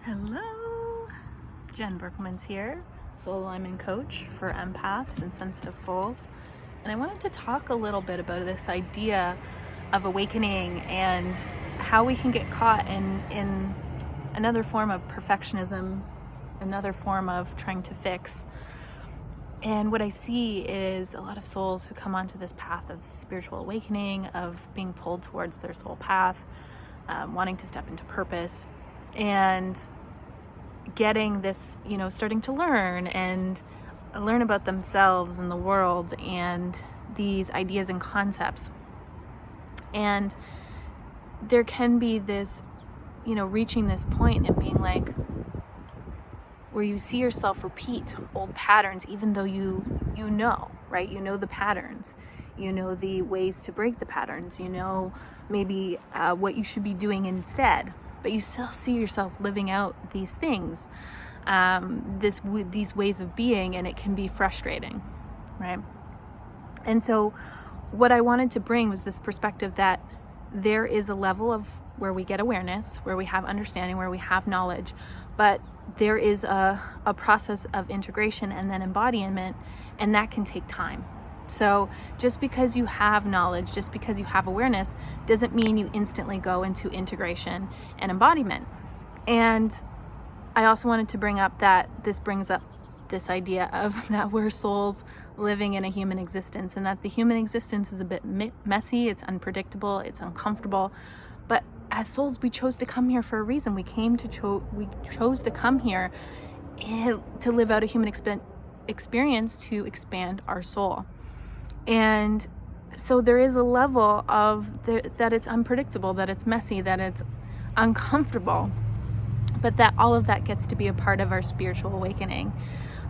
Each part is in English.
Hello, Jen Berkelman's here, soul alignment coach for empaths and sensitive souls. And I wanted to talk a little bit about this idea of awakening and how we can get caught in another form of perfectionism, another form of trying to fix. And what I see is a lot of souls who come onto this path of spiritual awakening, of being pulled towards their soul path, wanting to step into purpose, and getting this, starting to learn about themselves and the world and these ideas and concepts. And there can be this, reaching this point and being like, where you see yourself repeat old patterns, even though you know, right? You know the patterns, you know the ways to break the patterns, maybe what you should be doing instead, but you still see yourself living out these things, these ways of being, and it can be frustrating, right? And so what I wanted to bring was this perspective that there is a level of where we get awareness, where we have understanding, where we have knowledge, but there is a process of integration and then embodiment, and that can take time. So just because you have knowledge, just because you have awareness, doesn't mean you instantly go into integration and embodiment. And I also wanted to bring up that this brings up this idea of that we're souls living in a human existence, and that the human existence is a bit messy, it's unpredictable, it's uncomfortable. But as souls, we chose to come here for a reason. We chose to come here to live out a human experience, to expand our soul. And so there is a level of that it's unpredictable, that it's messy, that it's uncomfortable, but that all of that gets to be a part of our spiritual awakening.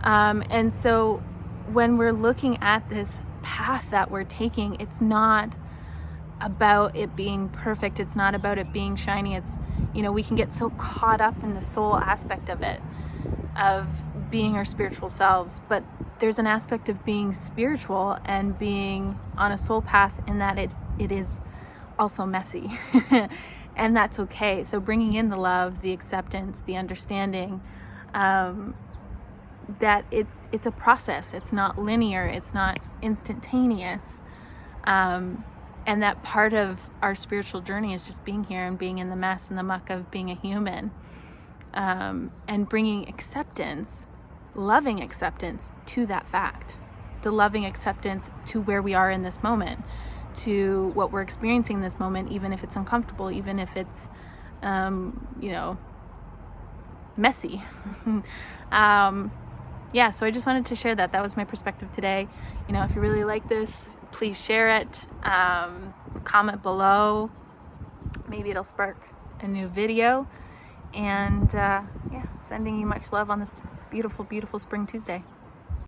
And so when we're looking at this path that we're taking, it's not about it being perfect. It's not about it being shiny. It's, we can get so caught up in the soul aspect of it, of being our spiritual selves, but there's an aspect of being spiritual and being on a soul path in that it is also messy. And that's okay. So bringing in the love, the acceptance, the understanding, that it's a process. It's not linear. It's not instantaneous. And that part of our spiritual journey is just being here and being in the mess and the muck of being a human, and bringing acceptance, loving acceptance to that fact, the loving acceptance to where we are in this moment, to what we're experiencing in this moment, even if it's uncomfortable, even if it's, messy. So I just wanted to share that. That was my perspective today. If you really like this, please share it, comment below. Maybe it'll spark a new video. And sending you much love on this beautiful, beautiful Spring Tuesday.